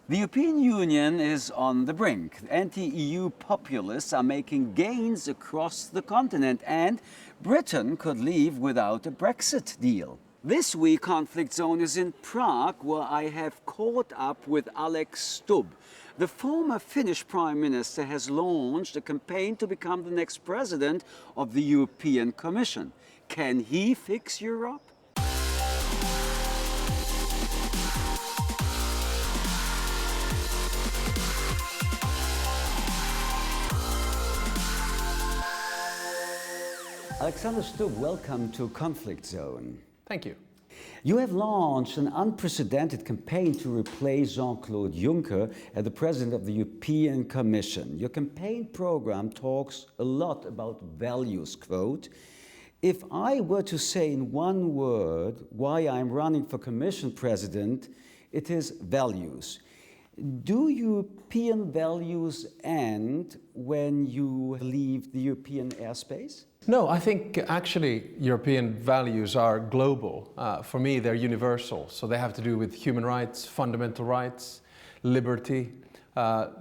The European Union is on the brink. Anti-EU populists are making gains across the continent, and Britain could leave without a Brexit deal. This week, Conflict Zone is in Prague, where I have caught up with Alex Stubb. The former Finnish Prime Minister has launched a campaign to become the next president of the European Commission. Can he fix Europe? Alexander Stubb, welcome to Conflict Zone. Thank you. You have launched an unprecedented campaign to replace Jean-Claude Juncker as the President of the European Commission. Your campaign program talks a lot about values, quote, "If I were to say in one word why I'm running for Commission President, it is values." Do European values end when you leave the European airspace? No, I think actually European values are global. For me, they're universal. So they have to do with human rights, fundamental rights, liberty,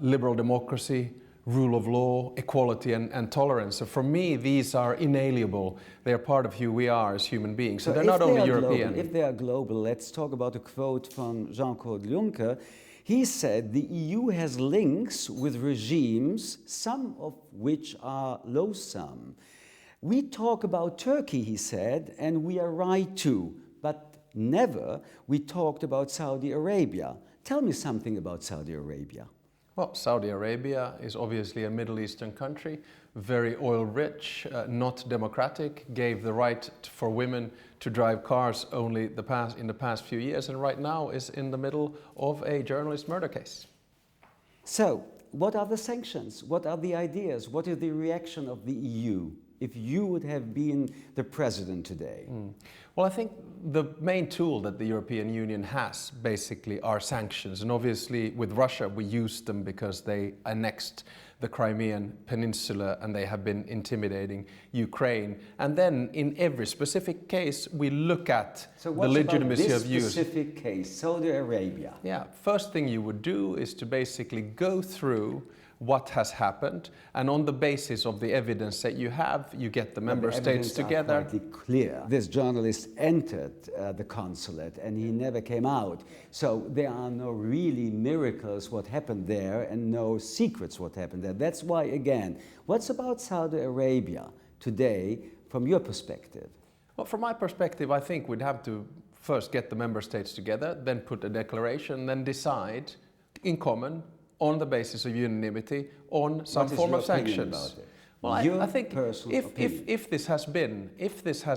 liberal democracy, rule of law, equality and tolerance. So for me, these are inalienable. They are part of who we are as human beings. So they're not only European. If they are global, let's talk about a quote from Jean-Claude Juncker. He said the EU has links with regimes, some of which are loathsome. We talk about Turkey, he said, and we are right to, but never we talked about Saudi Arabia. Tell me something about Saudi Arabia. Well, Saudi Arabia is obviously a Middle Eastern country, very oil-rich, not democratic, gave the right for women to drive cars only in the past few years, and right now is in the middle of a journalist murder case. So, what are the sanctions? What are the ideas? What is the reaction of the EU if you would have been the president today? Well, I think the main tool that the European Union has basically are sanctions. And obviously with Russia, we used them because they annexed the Crimean Peninsula and they have been intimidating Ukraine. And then in every specific case, we look at the legitimacy of use. So specific case, Saudi Arabia? Yeah, first thing you would do is to basically go through what has happened, and on the basis of the evidence that you have, you get the member states together. Pretty clear. This journalist entered the consulate and he never came out. So there are no really miracles what happened there and no secrets what happened there. That's why, again, what's about Saudi Arabia today from your perspective? Well, from my perspective, I think we'd have to first get the member states together, then put a declaration, then decide in common on the basis of unanimity on some form of sanctions. Well, I think if this has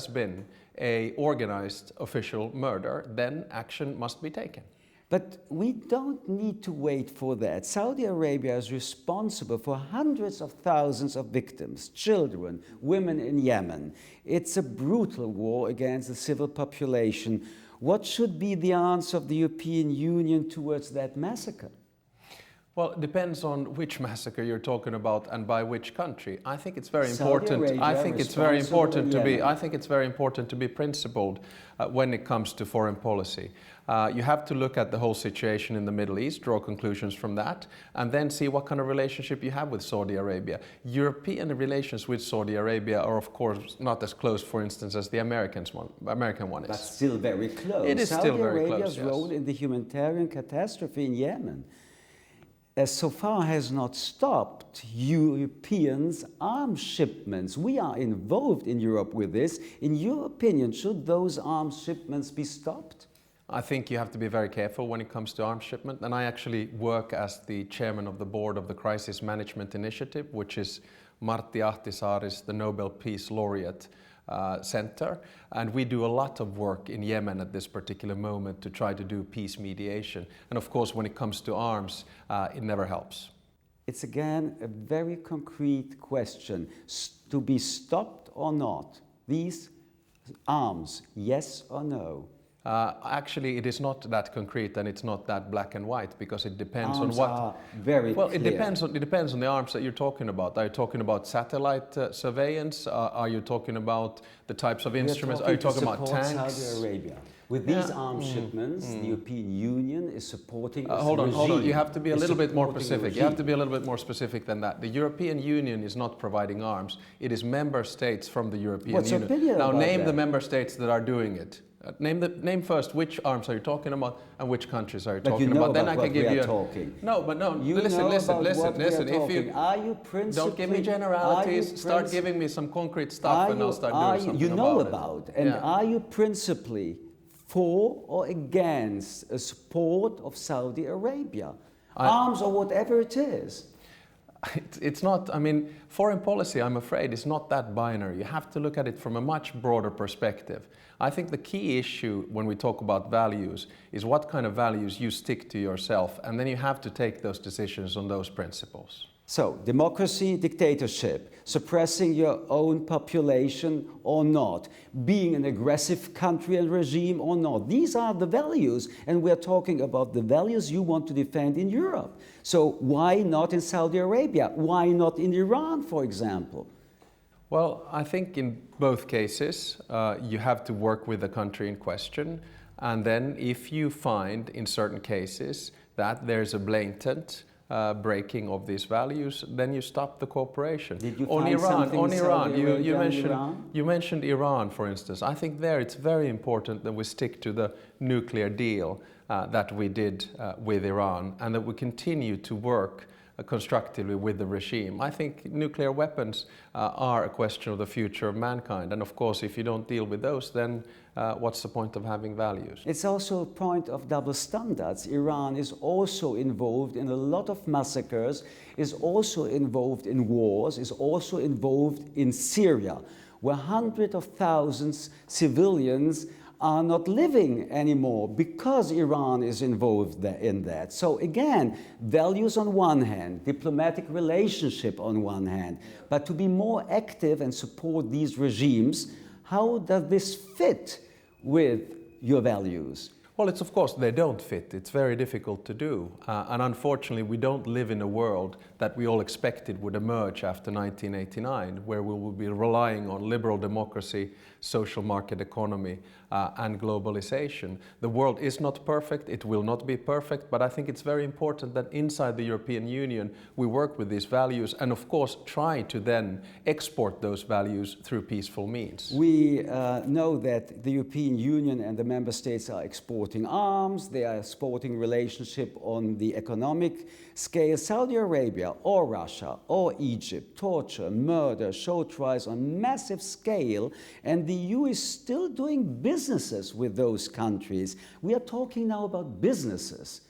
been a organized official murder, then action must be taken. But we don't need to wait for that. Saudi Arabia is responsible for hundreds of thousands of victims, children, women in Yemen. It's a brutal war against the civil population. What should be the answer of the European Union towards that massacre? Well, it depends on which massacre you're talking about and by which country. I think it's very important. I think it's very important to be principled when it comes to foreign policy. You have to look at the whole situation in the Middle East, draw conclusions from that, and then see what kind of relationship you have with Saudi Arabia. European relations with Saudi Arabia are, of course, not as close, for instance, as the American one is. But still very close. It is still very close. Saudi Arabia's role in the humanitarian catastrophe in Yemen so far has not stopped Europeans' arms shipments. We are involved in Europe with this. In your opinion, should those arms shipments be stopped? I think you have to be very careful when it comes to arms shipment. And I actually work as the chairman of the board of the Crisis Management Initiative, which is Martti Ahtisaari's, the Nobel Peace Laureate Center, and we do a lot of work in Yemen at this particular moment to try to do peace mediation. And of course, when it comes to arms, it never helps. It's again a very concrete question. To be stopped or not? These arms, yes or no? Actually, it is not that concrete and it's not that black and white because it depends arms on what. Are very well, clear. It depends on the arms that you're talking about. Are you talking about satellite surveillance? Are you talking about the types of instruments? Are you talking about tanks? Saudi Arabia. With these arms shipments, the European Union is supporting a hold regime. on. You have to be a little bit more specific. You have to be be a little bit more specific than that. The European Union is not providing arms. It is member states from the European What's your Union. opinion Now about name that? the member states that are doing it. Name first which arms are you talking about and which countries are you But talking you know about. Then I what can give we you are talking. No, but no. You listen. know Listen. about what we are If talking. you Are you principally? don't give me generalities. Start giving me some concrete stuff, and I'll start doing something you know about it. And Yeah. are you principally for or against a support of Saudi Arabia, arms or whatever it is? It's not, I mean, foreign policy, I'm afraid, is not that binary. You have to look at it from a much broader perspective. I think the key issue when we talk about values is what kind of values you stick to yourself, and then you have to take those decisions on those principles. So, democracy, dictatorship, suppressing your own population or not, being an aggressive country and regime or not. These are the values, and we're talking about the values you want to defend in Europe. So why not in Saudi Arabia? Why not in Iran, for example? Well, I think in both cases, you have to work with the country in question, and then if you find in certain cases that there's a blatant breaking of these values, then you stop the cooperation. Did you on find Iran, something on in Iran, Saudi Arabia and Iran? You mentioned Iran, for instance. I think there it's very important that we stick to the nuclear deal that we did with Iran, and that we continue to work constructively with the regime. I think nuclear weapons are a question of the future of mankind, and of course if you don't deal with those, then what's the point of having values? It's also a point of double standards. Iran is also involved in a lot of massacres, is also involved in wars, is also involved in Syria, where hundreds of thousands civilians are not living anymore because Iran is involved in that. So again, values on one hand, diplomatic relationship on one hand, but to be more active and support these regimes, how does this fit with your values? Well, it's of course they don't fit. It's very difficult to do. And unfortunately, we don't live in a world that we all expected would emerge after 1989, where we will be relying on liberal democracy, social market economy, and globalization. The world is not perfect. It will not be perfect. But I think it's very important that inside the European Union, we work with these values and, of course, try to then export those values through peaceful means. We know that the European Union and the member states are exporting arms, they are exporting relationship on the economic scale. Saudi Arabia or Russia or Egypt, torture, murder, show trials on massive scale, and the EU is still doing businesses with those countries. We are talking now about businesses.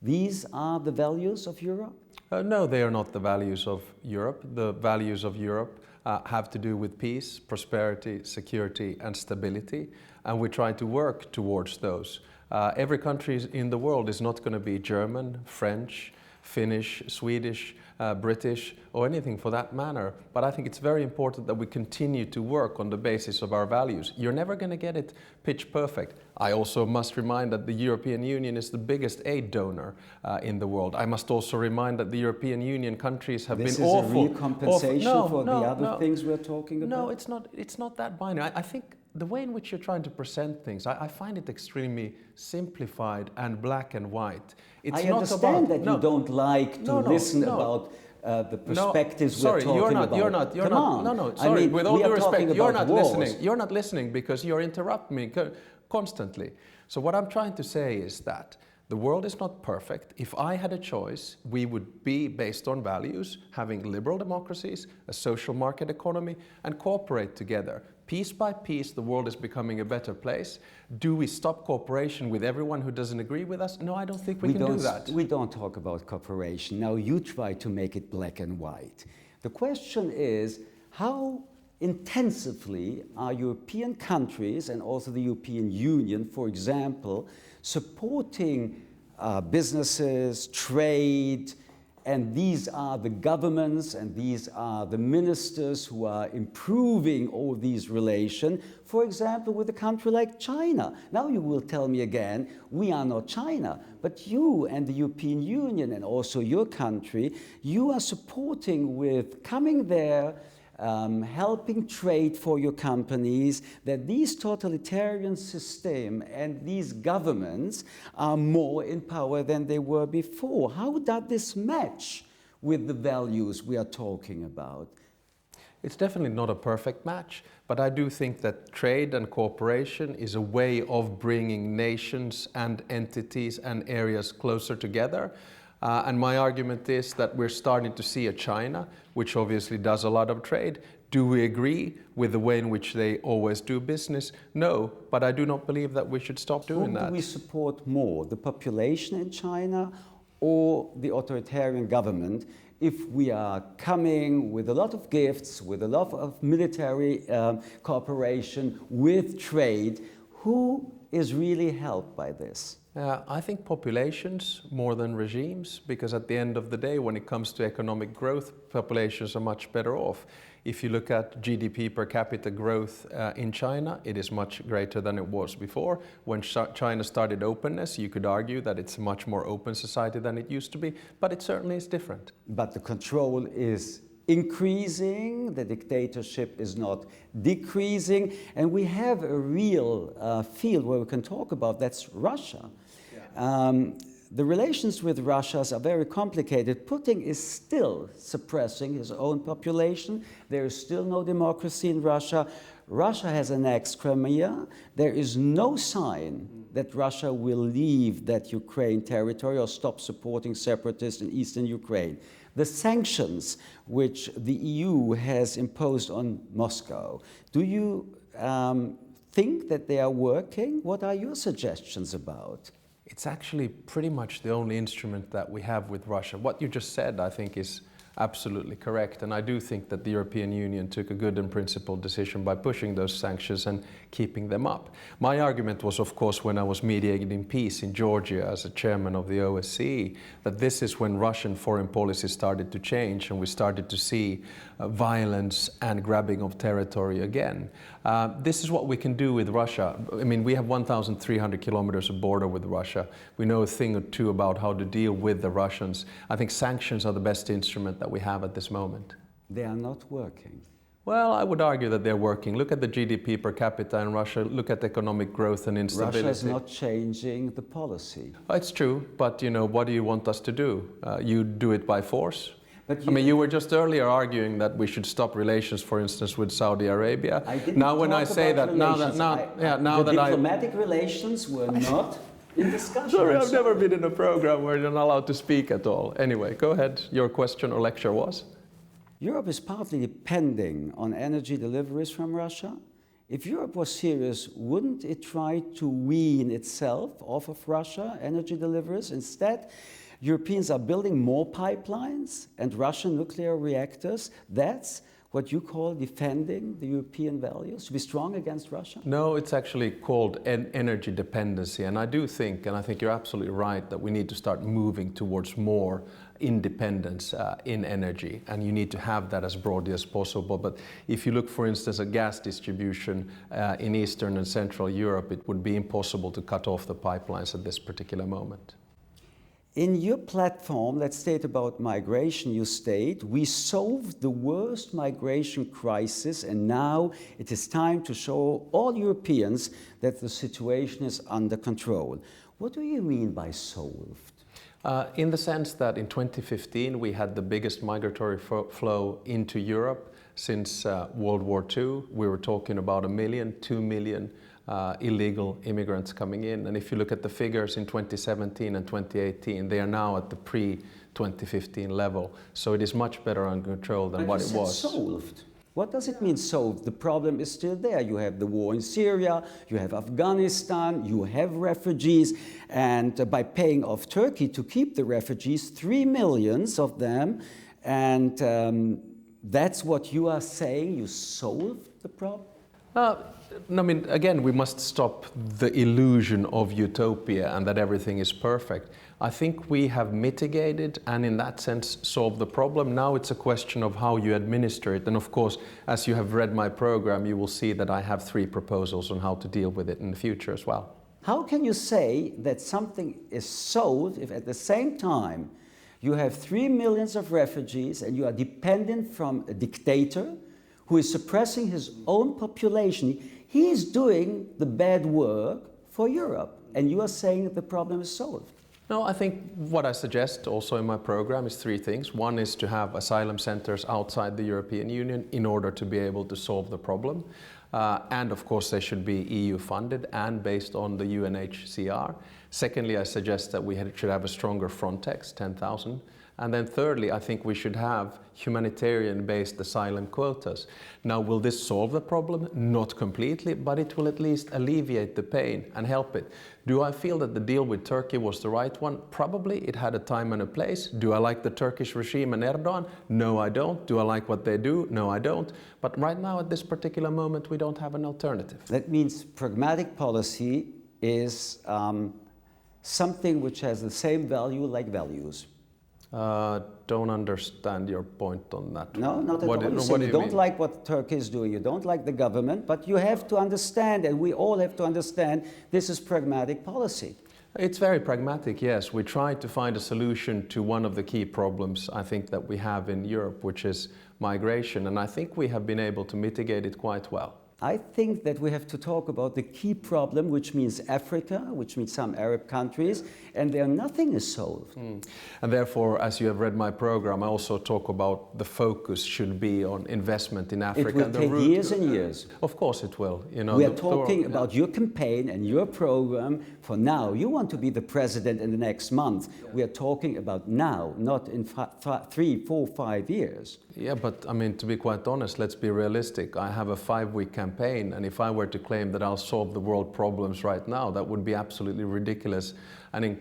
These are the values of Europe? No, they are not the values of Europe. The values of Europe have to do with peace, prosperity, security, and stability, and we try to work towards those. Every country in the world is not going to be German, French, Finnish, Swedish, British, or anything for that matter. But I think it's very important that we continue to work on the basis of our values. You're never going to get it pitch perfect. I also must remind that the European Union is the biggest aid donor in the world. I must also remind that the European Union countries have been awful. This is a real compensation for the other things we're talking about? No, it's not that binary. I think the way in which you're trying to present things, I find it extremely simplified and black and white. I understand that you don't like to listen about the perspectives we're talking about. Sorry, with all due respect, you're not listening because you're interrupting me constantly. So what I'm trying to say is that the world is not perfect. If I had a choice, we would be based on values, having liberal democracies, a social market economy, and cooperate together. Piece by piece, the world is becoming a better place. Do we stop cooperation with everyone who doesn't agree with us? No, I don't think we can do that. We don't talk about cooperation. Now you try to make it black and white. The question is, how intensively are European countries and also the European Union, for example, supporting businesses, trade, and these are the governments and these are the ministers who are improving all these relations, for example, with a country like China. Now you will tell me again, we are not China, but you and the European Union and also your country, you are supporting with coming there helping trade for your companies, that these totalitarian systems and these governments are more in power than they were before. How does this match with the values we are talking about? It's definitely not a perfect match, but I do think that trade and cooperation is a way of bringing nations and entities and areas closer together. And my argument is that we're starting to see a China, which obviously does a lot of trade. Do we agree with the way in which they always do business? No, but I do not believe that we should stop doing that. Who do we support more, the population in China or the authoritarian government? If we are coming with a lot of gifts, with a lot of military cooperation, with trade, who is really helped by this? I think populations more than regimes, because at the end of the day, when it comes to economic growth, populations are much better off. If you look at GDP per capita growth in China, it is much greater than it was before. When China started openness, you could argue that it's a much more open society than it used to be, but it certainly is different. But the control is increasing, the dictatorship is not decreasing, and we have a real field where we can talk about, that's Russia. Yeah. The relations with Russia are very complicated. Putin is still suppressing his own population. There is still no democracy in Russia. Russia has annexed Crimea. There is no sign that Russia will leave that Ukraine territory or stop supporting separatists in eastern Ukraine. The sanctions which the EU has imposed on Moscow, do you think that they are working? What are your suggestions about? It's actually pretty much the only instrument that we have with Russia. What you just said, I think, is absolutely correct. And I do think that the European Union took a good and principled decision by pushing those sanctions and keeping them up. My argument was, of course, when I was mediating peace in Georgia as a chairman of the OSCE, that this is when Russian foreign policy started to change and we started to see violence and grabbing of territory again. This is what we can do with Russia. I mean, we have 1,300 kilometers of border with Russia. We know a thing or two about how to deal with the Russians. I think sanctions are the best instrument that we have at this moment. They are not working. Well, I would argue that they're working. Look at the GDP per capita in Russia. Look at economic growth and instability. Russia is not changing the policy. It's true, but what do you want us to do? You do it by force? I mean, you were just earlier arguing that we should stop relations, for instance, with Saudi Arabia. I didn't talk about diplomatic relations were not in discussion. Sorry, I've never been in a program where you're not allowed to speak at all. Anyway, go ahead. Your question or lecture was? Europe is partly depending on energy deliveries from Russia. If Europe was serious, wouldn't it try to wean itself off of Russia, energy deliveries? Instead, Europeans are building more pipelines and Russian nuclear reactors. That's what you call defending the European values, to be strong against Russia? No, it's actually called energy dependency. And I do think, and I think you're absolutely right, that we need to start moving towards more independence in energy. And you need to have that as broadly as possible. But if you look, for instance, at gas distribution in Eastern and Central Europe, it would be impossible to cut off the pipelines at this particular moment. In your platform that state about migration, you state, we solved the worst migration crisis and now it is time to show all Europeans that the situation is under control. What do you mean by solved? In the sense that in 2015 we had the biggest migratory flow into Europe since World War II. We were talking about 1 million, 2 million illegal immigrants coming in. And if you look at the figures in 2017 and 2018, they are now at the pre-2015 level. So it is much better under control than what it was. Solved. What does it mean solved? The problem is still there. You have the war in Syria, you have Afghanistan, you have refugees, and by paying off Turkey to keep the refugees, 3 million of them, and that's what you are saying, you solved the problem? I mean, again, we must stop the illusion of utopia and that everything is perfect. I think we have mitigated and in that sense solved the problem. Now it's a question of how you administer it. And of course, as you have read my program, you will see that I have 3 proposals on how to deal with it in the future as well. How can you say that something is solved if at the same time you have 3 million of refugees and you are dependent from a dictator who is suppressing his own population. He is doing the bad work for Europe, and you are saying that the problem is solved. No, I think what I suggest also in my program is three things. One is to have asylum centers outside the European Union in order to be able to solve the problem. And of course they should be EU funded and based on the UNHCR. Secondly, I suggest that we should have a stronger Frontex, 10,000. And then thirdly, I think we should have humanitarian-based asylum quotas. Now, will this solve the problem? Not completely, but it will at least alleviate the pain and help it. Do I feel that the deal with Turkey was the right one? Probably. It had a time and a place. Do I like the Turkish regime and Erdogan? No, I don't. Do I like what they do? No, I don't. But right now, at this particular moment, we don't have an alternative. That means pragmatic policy is something which has the same value like values. Don't understand your point on that. No, not at all. You don't like what Turkey is doing, you don't like the government, but you have to understand, and we all have to understand, this is pragmatic policy. It's very pragmatic, yes. We try to find a solution to one of the key problems I think that we have in Europe, which is migration, and I think we have been able to mitigate it quite well. I think that we have to talk about the key problem, which means Africa, which means some Arab countries, and there nothing is solved. And therefore, as you have read my program, I also talk about the focus should be on investment in Africa. It will take years and years. Of course it will. You know, we are talking about your campaign and your program for now. You want to be the president in the next month. We are talking about now, not in 3, 4, 5 years. Yeah, but I mean, to be quite honest, let's be realistic. I have a 5-week campaign, and if I were to claim that I'll solve the world problems right now, that would be absolutely ridiculous and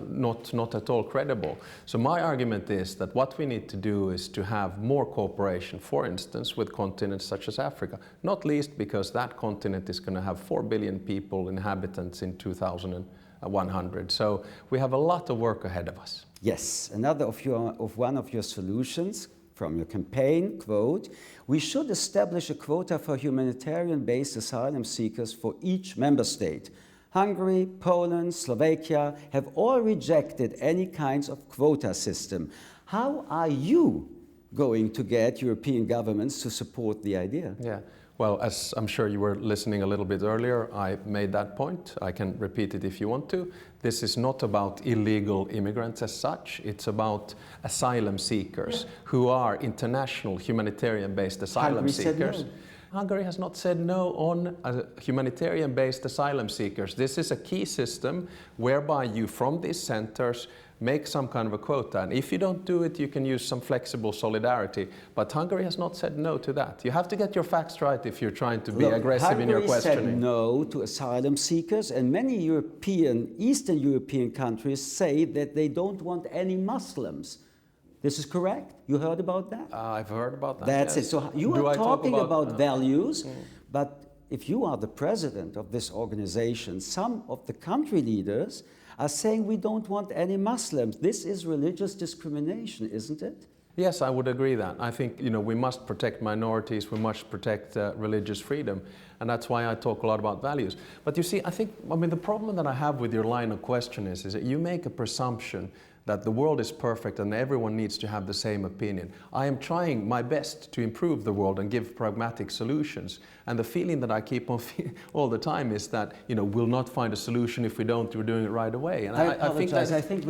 not at all credible. So my argument is that what we need to do is to have more cooperation, for instance, with continents such as Africa, not least because that continent is going to have 4 billion people, inhabitants in 2100. So we have a lot of work ahead of us. Yes, another of one of your solutions from your campaign, quote, we should establish a quota for humanitarian-based asylum seekers for each member state. Hungary, Poland, Slovakia have all rejected any kinds of quota system. How are you going to get European governments to support the idea? Yeah. Well, as I'm sure you were listening a little bit earlier, I made that point. I can repeat it if you want to. This is not about illegal immigrants as such. It's about asylum seekers who are international humanitarian-based asylum seekers. Hungary has not said no on humanitarian-based asylum seekers. This is a key system whereby you, from these centers, make some kind of a quota. And if you don't do it, you can use some flexible solidarity. But Hungary has not said no to that. You have to get your facts right if you're trying to be aggressive in your questioning. Hungary said no to asylum seekers, and many Eastern European countries say that they don't want any Muslims. This is correct? You heard about that? I've heard about that. That's yes. it. So you are talking about values, but if you are the president of this organization, some of the country leaders are saying we don't want any Muslims. This is religious discrimination, isn't it? Yes, I would agree that. I think we must protect minorities, we must protect religious freedom, and that's why I talk a lot about values. But you see, the problem that I have with your line of question is that you make a presumption that the world is perfect and everyone needs to have the same opinion. I am trying my best to improve the world and give pragmatic solutions. And the feeling that I keep on all the time is that, we'll not find a solution if we don't, we're doing it right away. And I apologize. I think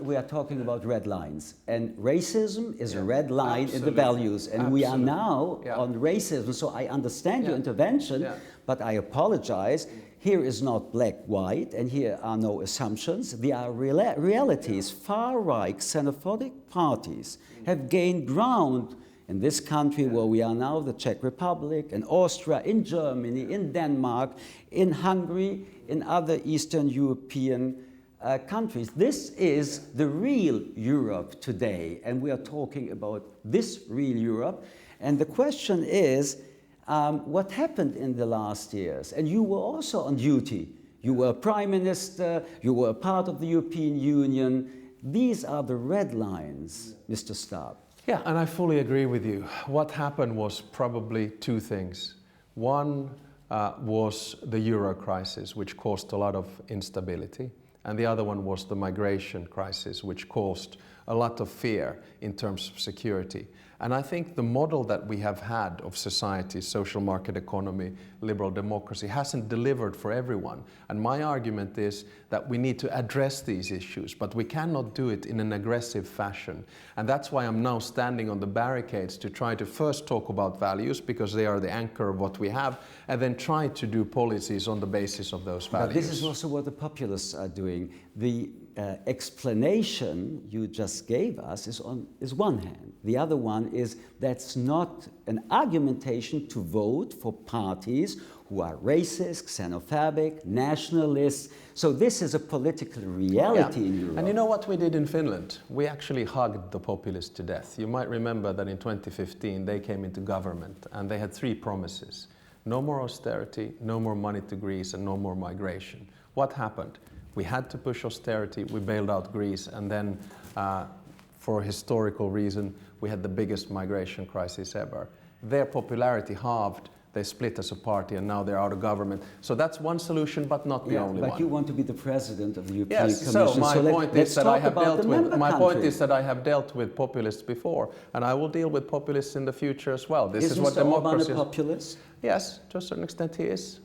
we are talking about red lines. And racism is a red line in the values. And we are now on racism. So I understand your intervention, but I apologize. Here is not black-white, and here are no assumptions. There are realities. Far-right xenophobic parties have gained ground in this country where we are now, the Czech Republic, in Austria, in Germany, in Denmark, in Hungary, in other Eastern European countries. This is the real Europe today, and we are talking about this real Europe. And the question is, what happened in the last years? And you were also on duty. You were Prime Minister, you were a part of the European Union. These are the red lines, Mr. Stubb. Yeah, and I fully agree with you. What happened was probably two things. One was the euro crisis, which caused a lot of instability. And the other one was the migration crisis, which caused a lot of fear in terms of security. And I think the model that we have had of society, social market economy, liberal democracy, hasn't delivered for everyone. And my argument is that we need to address these issues, but we cannot do it in an aggressive fashion. And that's why I'm now standing on the barricades to try to first talk about values, because they are the anchor of what we have, and then try to do policies on the basis of those values. But this is also what the populists are doing. The explanation you just gave us is one hand. The other one is that's not an argumentation to vote for parties who are racist, xenophobic, nationalists. So this is a political reality in Europe. And you know what we did in Finland? We actually hugged the populists to death. You might remember that in 2015 they came into government and they had 3 promises. No more austerity, no more money to Greece, and no more migration. What happened? We had to push austerity, we bailed out Greece, and then for a historical reason, we had the biggest migration crisis ever. Their popularity halved, they split as a party, and now they're out of government. So that's one solution, but not the only one. But you want to be the president of the European Commission. Yes, so my point is that I have dealt with populists before, and I will deal with populists in the future as well. This is what democracy is. Is Mr. Orbán a populist? Yes, to a certain extent he is.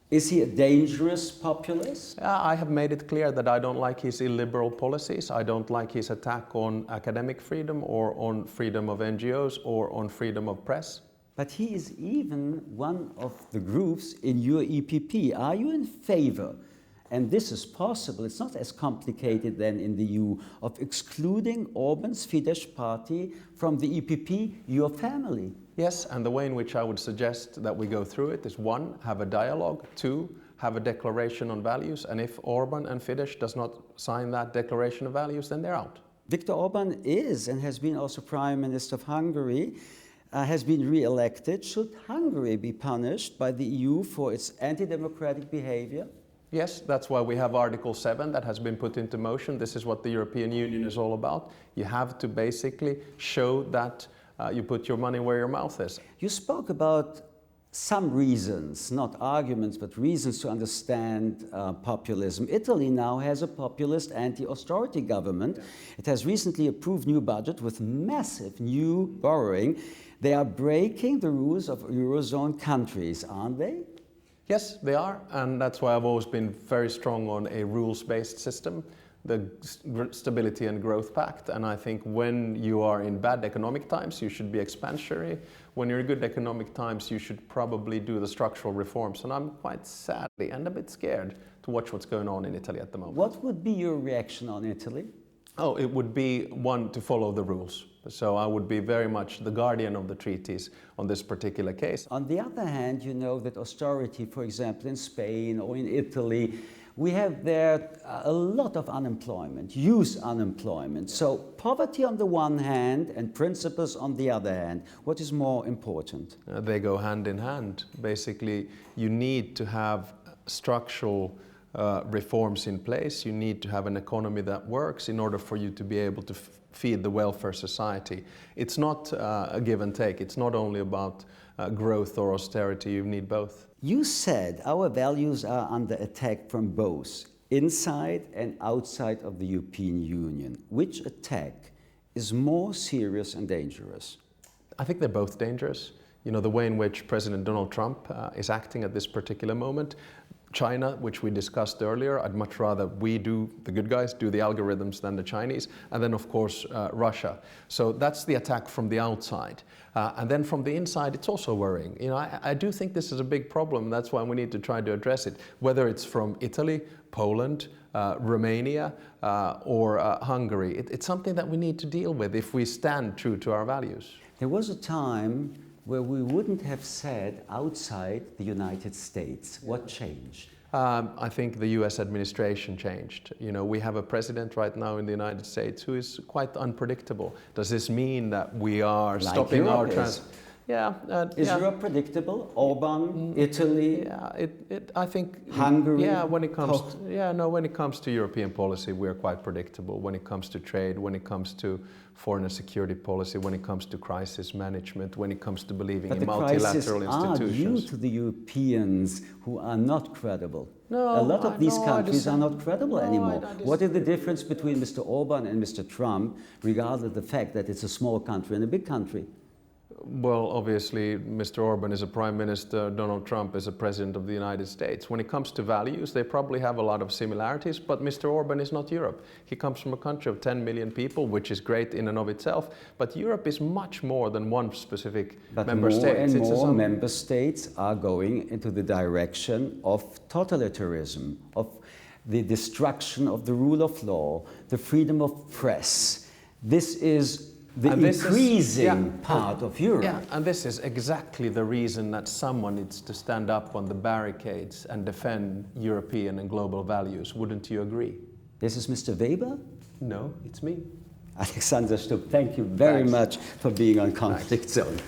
Is he a dangerous populist? I have made it clear that I don't like his illiberal policies. I don't like his attack on academic freedom or on freedom of NGOs or on freedom of press. But he is even one of the groups in your EPP. Are you in favor, and this is possible, it's not as complicated than in the EU, of excluding Orbán's Fidesz party from the EPP, your family? Yes, and the way in which I would suggest that we go through it is 1, have a dialogue, 2, have a declaration on values, and if Orbán and Fidesz does not sign that declaration of values, then they're out. Viktor Orbán is and has been also Prime Minister of Hungary, has been re-elected. Should Hungary be punished by the EU for its anti-democratic behavior? Yes, that's why we have Article 7 that has been put into motion. This is what the European Union is all about. You have to basically show that you put your money where your mouth is. You spoke about some reasons, not arguments, but reasons to understand populism. Italy now has a populist anti-austerity government. It has recently approved new budget with massive new borrowing. They are breaking the rules of Eurozone countries, aren't they? Yes, they are, and that's why I've always been very strong on a rules-based system, the Stability and Growth Pact. And I think when you are in bad economic times, you should be expansionary. When you're in good economic times, you should probably do the structural reforms. And I'm quite sadly and a bit scared to watch what's going on in Italy at the moment. What would be your reaction on Italy? Oh, it would be, 1, to follow the rules. So I would be very much the guardian of the treaties on this particular case. On the other hand, you know that austerity, for example, in Spain or in Italy, we have there a lot of unemployment, youth unemployment. So poverty on the one hand and principles on the other hand. What is more important? They go hand in hand. Basically, you need to have structural reforms in place. You need to have an economy that works in order for you to be able to feed the welfare society. It's not a give and take. It's not only about growth or austerity. You need both. You said our values are under attack from both inside and outside of the European Union. Which attack is more serious and dangerous? I think they're both dangerous. You know, the way in which President Donald Trump is acting at this particular moment. China, which we discussed earlier, I'd much rather we do, the good guys, do the algorithms than the Chinese. And then, of course, Russia. So that's the attack from the outside. And then from the inside, it's also worrying. You know, I do think this is a big problem. That's why we need to try to address it. Whether it's from Italy, Poland, Romania, or Hungary. It's something that we need to deal with if we stand true to our values. There was a time where we wouldn't have said outside the United States. What changed? I think the US administration changed. You know, we have a president right now in the United States who is quite unpredictable. Does this mean that we are stopping our Yeah. Is Europe predictable? Orban, Italy? Yeah, I think Hungary? Yeah, when it comes to European policy, we are quite predictable. When it comes to trade, when it comes to foreign and security policy, when it comes to crisis management, when it comes to believing in multilateral institutions. But the crises are due to the Europeans who are not credible. No, a lot of these countries are not credible anymore. What is the difference between Mr. Orban and Mr. Trump, regardless of the fact that it's a small country and a big country? Well, obviously, Mr. Orban is a prime minister, Donald Trump is a president of the United States. When it comes to values, they probably have a lot of similarities, but Mr. Orban is not Europe. He comes from a country of 10 million people, which is great in and of itself, but Europe is much more than one specific member state. And more member states are going into the direction of totalitarianism, of the destruction of the rule of law, the freedom of press. This is the increasing part of Europe. Yeah, and this is exactly the reason that someone needs to stand up on the barricades and defend European and global values. Wouldn't you agree? This is Mr. Weber? No, it's me. Alexander Stubb, thank you very much for being on Conflict Zone.